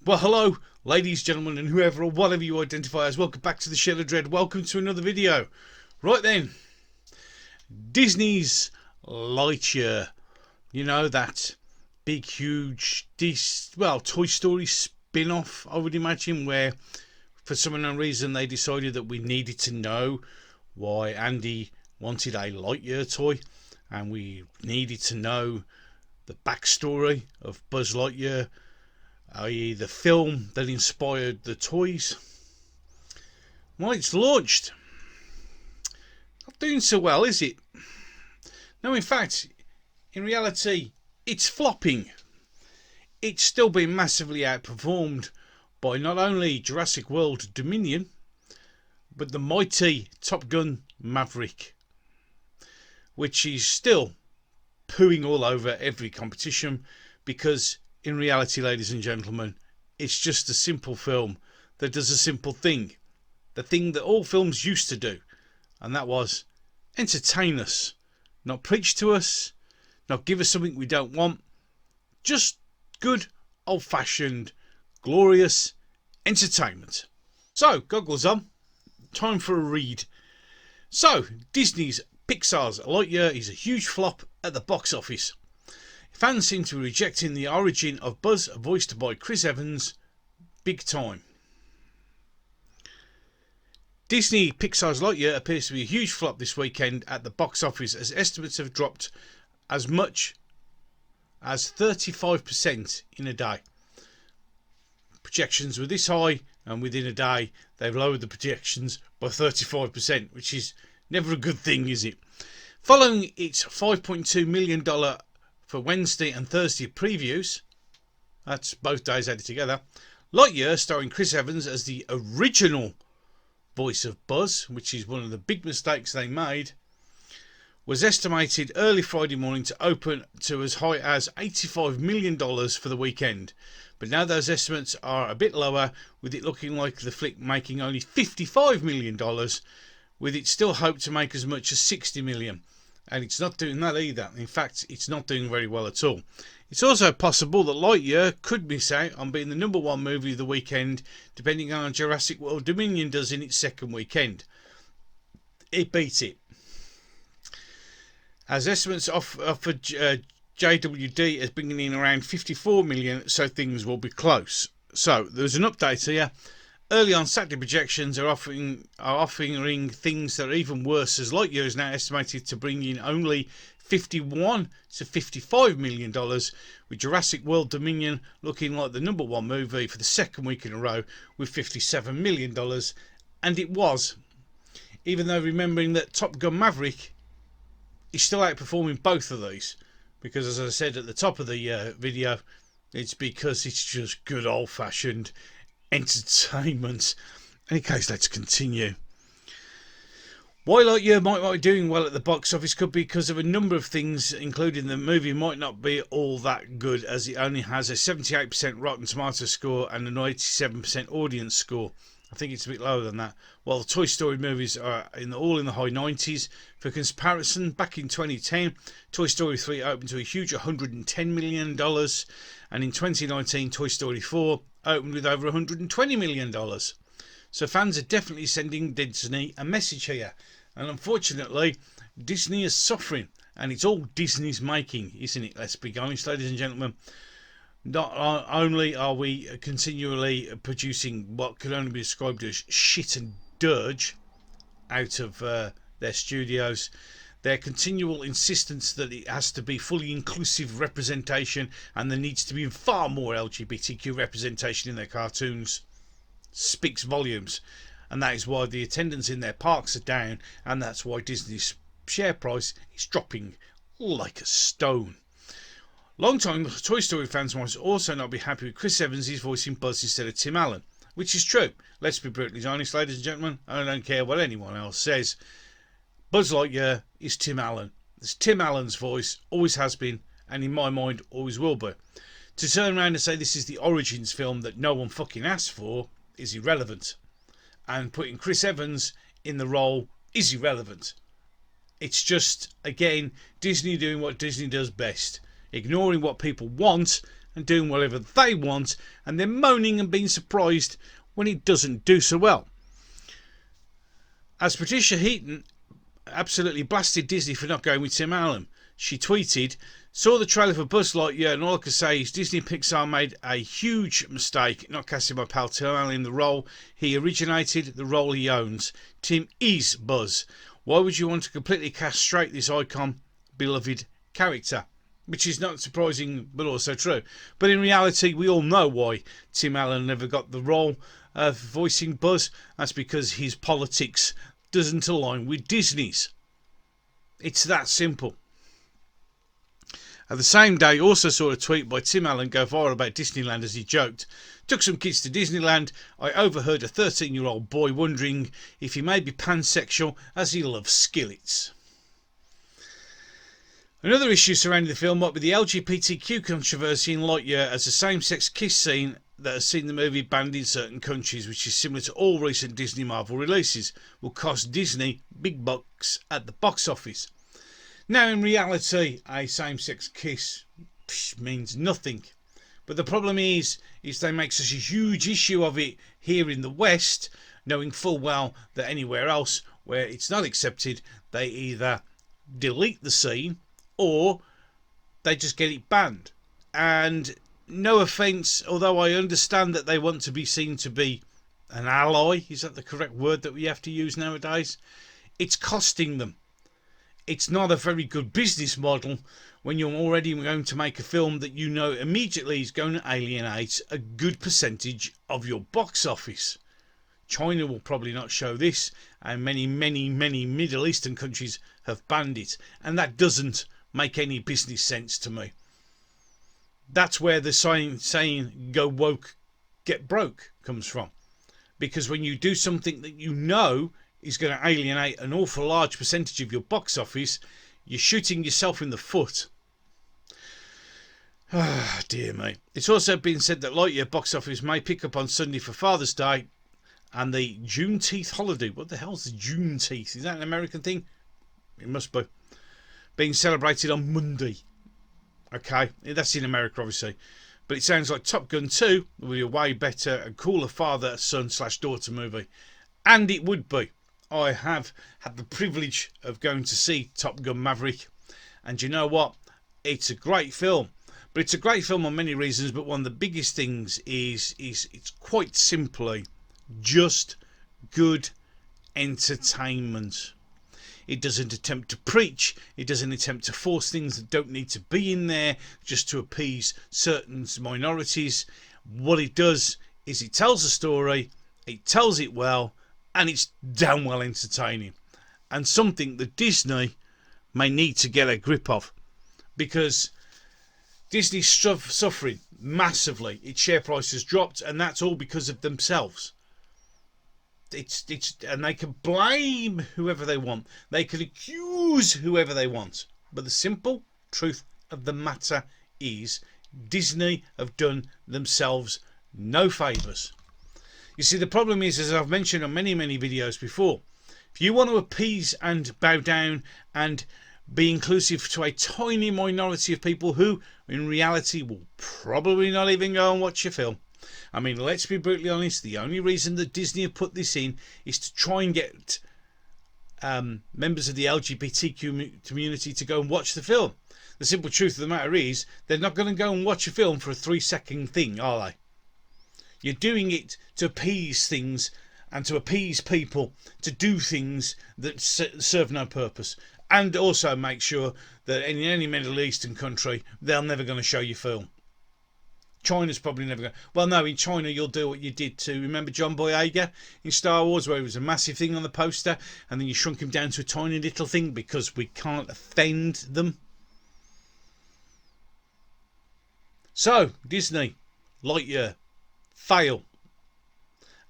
Well, hello, ladies, gentlemen, and whoever or whatever you identify as. Welcome back to the Shed of Dread. Welcome to another video. Right then, Disney's Lightyear. You know, that big, huge, Toy Story spin-off, I would imagine, where for some unknown reason they decided that we needed to know why Andy wanted a Lightyear toy, and we needed to know the backstory of Buzz Lightyear, i.e. the film that inspired the toys. Well, it's launched. Not doing so well, is it? No, in fact, in reality, it's flopping. It's still been massively outperformed by not only Jurassic World Dominion, but the mighty Top Gun Maverick, which is still pooing all over every competition, because in reality, ladies and gentlemen, it's just a simple film that does a simple thing. The thing that all films used to do, and that was entertain us. Not preach to us, not give us something we don't want. Just good, old-fashioned, glorious entertainment. So, goggles on. Time for a read. So, Disney's Pixar's Lightyear is a huge flop at the box office. Fans seem to be rejecting the origin of Buzz, voiced by Chris Evans, big time. Disney Pixar's Lightyear appears to be a huge flop this weekend at the box office, as estimates have dropped as much as 35% in a day. Projections were this high, and within a day they've lowered the projections by 35%, which is never a good thing, is it? Following its $5.2 million for Wednesday and Thursday previews, that's both days added together, Lightyear, starring Chris Evans as the original voice of Buzz, which is one of the big mistakes they made, was estimated early Friday morning to open to as high as $85 million for the weekend. But now those estimates are a bit lower, with it looking like the flick making only $55 million, with it still hoped to make as much as $60 million. And it's not doing that either. In fact, it's not doing very well at all. It's also possible that Lightyear could miss out on being the #1 movie of the weekend, depending on how Jurassic World Dominion does in its second weekend. It beat it. As estimates offer JWD as bringing in around 54 million, so things will be close. So there's an update here. Early on Saturday projections are offering things that are even worse, as Lightyear is now estimated to bring in only $51 to $55 million, with Jurassic World Dominion looking like the #1 movie for the second week in a row with $57 million. And it was, even though remembering that Top Gun Maverick is still outperforming both of these, because as I said at the top of the video, it's because it's just good old-fashioned entertainment. In any case, let's continue. Why Lightyear might be doing well at the box office could be because of a number of things, including the movie might not be all that good, as it only has a 78% Rotten Tomatoes score and an 87% audience score. I think it's a bit lower than that. While the Toy Story movies are all in the high 90s. For comparison, back in 2010, Toy Story 3 opened to a huge $110 million, and in 2019, Toy Story 4 opened with over $120 million. So fans are definitely sending Disney a message here. And unfortunately, Disney is suffering, and it's all Disney's making, isn't it? Let's be honest, ladies and gentlemen. Not only are we continually producing what can only be described as shit and dirge out of their studios, their continual insistence that it has to be fully inclusive representation and there needs to be far more LGBTQ representation in their cartoons speaks volumes. And that is why the attendance in their parks are down, and that's why Disney's share price is dropping like a stone. Long-time Toy Story fans might also not be happy with Chris Evans' voicing Buzz instead of Tim Allen, which is true. Let's be brutally honest, ladies and gentlemen. I don't care what anyone else says. Buzz Lightyear is Tim Allen. It's Tim Allen's voice, always has been, and in my mind always will be. To turn around and say this is the Origins film that no one fucking asked for is irrelevant. And putting Chris Evans in the role is irrelevant. It's just, again, Disney doing what Disney does best. Ignoring what people want and doing whatever they want, and then moaning and being surprised when it doesn't do so well. As Patricia Heaton absolutely blasted Disney for not going with Tim Allen. She tweeted, "Saw the trailer for Buzz Lightyear and all I can say is Disney Pixar made a huge mistake not casting my pal Tim Allen in the role he originated, the role he owns. Tim is Buzz. Why would you want to completely castrate this icon, beloved character?" Which is not surprising but also true. But in reality, we all know why Tim Allen never got the role of voicing Buzz. That's because his politics doesn't align with Disney's. It's that simple. At the same day, also saw a tweet by Tim Allen go viral about Disneyland as he joked, "Took some kids to Disneyland. I overheard a 13-year-old boy wondering if he may be pansexual as he loves skillets." Another issue surrounding the film might be the LGBTQ controversy in Lightyear, as a same-sex kiss scene that has seen the movie banned in certain countries, which is similar to all recent Disney Marvel releases, will cost Disney big bucks at the box office. Now, in reality, a same-sex kiss means nothing. But the problem is they make such a huge issue of it here in the West, knowing full well that anywhere else where it's not accepted, they either delete the scene or they just get it banned. And no offence, although I understand that they want to be seen to be an ally, is that the correct word that we have to use nowadays? It's costing them. It's not a very good business model when you're already going to make a film that you know immediately is going to alienate a good percentage of your box office. China will probably not show this, and many Middle Eastern countries have banned it, and that doesn't make any business sense to me. That's where the saying "go woke, get broke" comes from. Because when you do something that you know is going to alienate an awful large percentage of your box office, you're shooting yourself in the foot. Ah, dear me. It's also been said that Lightyear box office may pick up on Sunday for Father's Day and the Juneteenth holiday. What the hell's the Juneteenth? Is that an American thing? It must be. Being celebrated on Monday. Okay, that's in America obviously, but it sounds like Top Gun 2 will be a way better and cooler father-son/daughter movie, and it would be. I have had the privilege of going to see Top Gun Maverick, and you know what? It's a great film, but it's a great film on many reasons. But one of the biggest things is it's quite simply just good entertainment. It doesn't attempt to preach. It doesn't attempt to force things that don't need to be in there just to appease certain minorities. What it does is it tells a story, it tells it well, and it's damn well entertaining. And something that Disney may need to get a grip of. Because Disney's suffering massively. Its share price has dropped, and that's all because of themselves. And they can blame whoever they want. They can accuse whoever they want. But the simple truth of the matter is Disney have done themselves no favours. You see, the problem is, as I've mentioned on many videos before, if you want to appease and bow down and be inclusive to a tiny minority of people who in reality will probably not even go and watch your film. I mean, let's be brutally honest, the only reason that Disney have put this in is to try and get members of the LGBTQ community to go and watch the film. The simple truth of the matter is they're not going to go and watch a film for a 3-second thing, are they? You're doing it to appease things and to appease people to do things that serve no purpose, and also make sure that in any Middle Eastern country they're never going to show your film. China's probably never going to. Well, no, in China you'll do what you did to, remember John Boyega in Star Wars, where it was a massive thing on the poster and then you shrunk him down to a tiny little thing because we can't offend them. So, Disney, Lightyear, fail.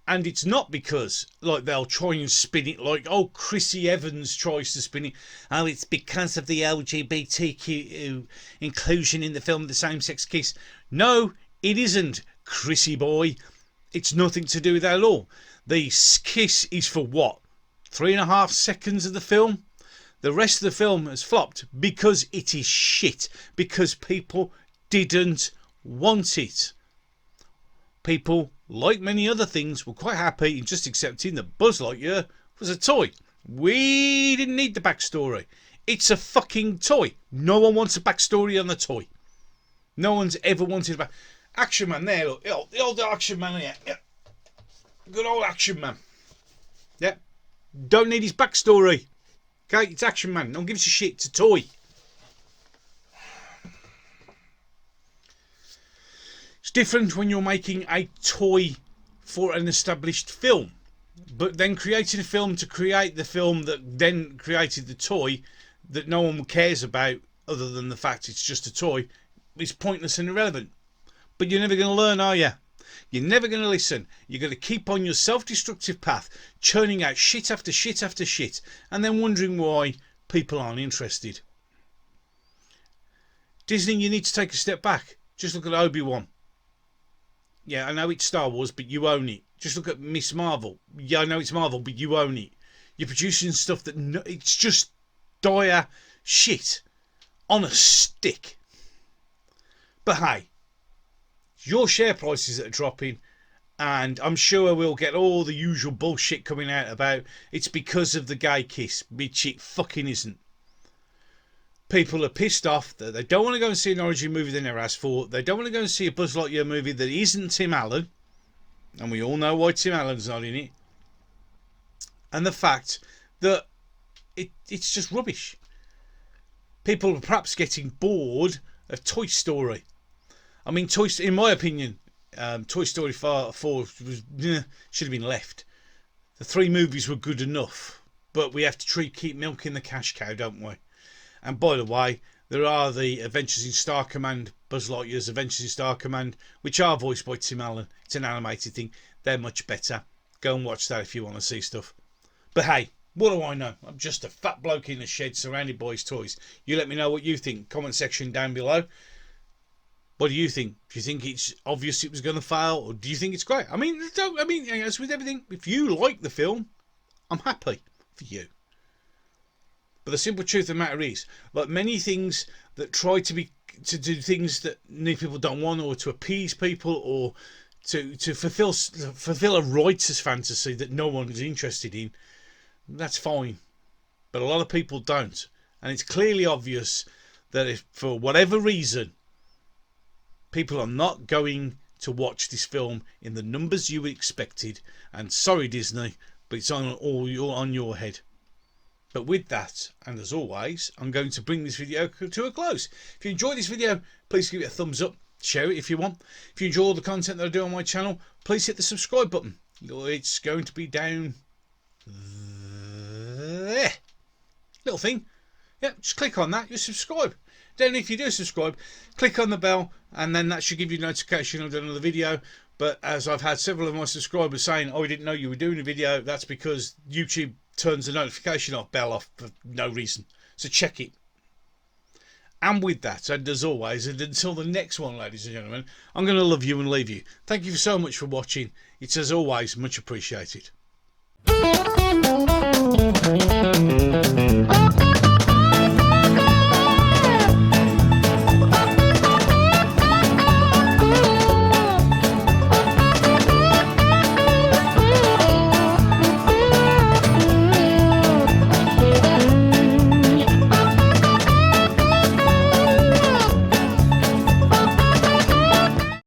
And it's not because like they'll try and spin it like, oh, Chrissy Evans tries to spin it. Oh, it's because of the LGBTQ inclusion in the film, the same-sex kiss. No, it isn't, Chrissy boy. It's nothing to do with that at all. The kiss is for what? 3.5 seconds of the film? The rest of the film has flopped because it is shit. Because people didn't want it. People, like many other things, were quite happy in just accepting that Buzz Lightyear was a toy. We didn't need the backstory. It's a fucking toy. No one wants a backstory on the toy. No one's ever wanted a back. Action Man there, look. The old Action Man here. Yeah. Good old Action Man. Yeah. Don't need his backstory. Okay, it's Action Man. No one gives a shit. It's a toy. It's different when you're making a toy for an established film. But then creating a film to create the film that then created the toy that no one cares about other than the fact it's just a toy is pointless and irrelevant. But you're never going to learn, are you? You're never going to listen. You're going to keep on your self-destructive path, churning out shit after shit after shit, and then wondering why people aren't interested. Disney, you need to take a step back. Just look at Obi-Wan. Yeah, I know it's Star Wars, but you own it. Just look at Miss Marvel. Yeah, I know it's Marvel, but you own it. You're producing stuff that it's just dire shit on a stick. But hey, your share prices that are dropping, and I'm sure we'll get all the usual bullshit coming out about it's because of the gay kiss, which it fucking isn't. People are pissed off that they don't want to go and see an origin movie they never asked for. They don't want to go and see a Buzz Lightyear movie that isn't Tim Allen. And we all know why Tim Allen's not in it. And the fact that it's just rubbish. People are perhaps getting bored of Toy Story. I mean, in my opinion, Toy Story 4 should have been left. The 3 movies were good enough. But we have to keep milking the cash cow, don't we? And by the way, there are the Adventures in Star Command, Buzz Lightyear's Adventures in Star Command, which are voiced by Tim Allen. It's an animated thing. They're much better. Go and watch that if you want to see stuff. But hey, what do I know? I'm just a fat bloke in a shed surrounded by his toys. You let me know what you think. Comment section down below. What do you think? Do you think it's obvious it was going to fail, or do you think it's great? I mean, as with everything, if you like the film, I'm happy for you. But the simple truth of the matter is, like many things that try to do things that people don't want, or to appease people, or to fulfill a writer's fantasy that no one is interested in, that's fine. But a lot of people don't, and it's clearly obvious that if for whatever reason people are not going to watch this film in the numbers you expected, and sorry Disney, but it's on your head. But with that, and as always, I'm going to bring this video to a close. If you enjoyed this video, please give it a thumbs up. Share it if you want. If you enjoy all the content that I do on my channel, please hit the subscribe button. It's going to be down there. Little thing. Yeah, just click on that. You'll subscribe. Then if you do subscribe, click on the bell, and then that should give you a notification I've done another video. But as I've had several of my subscribers saying, oh, I didn't know you were doing a video, that's because YouTube turns the notification bell off for no reason. So check it. And with that, and as always, and until the next one, ladies and gentlemen, I'm going to love you and leave you. Thank you so much for watching. It's, as always, much appreciated.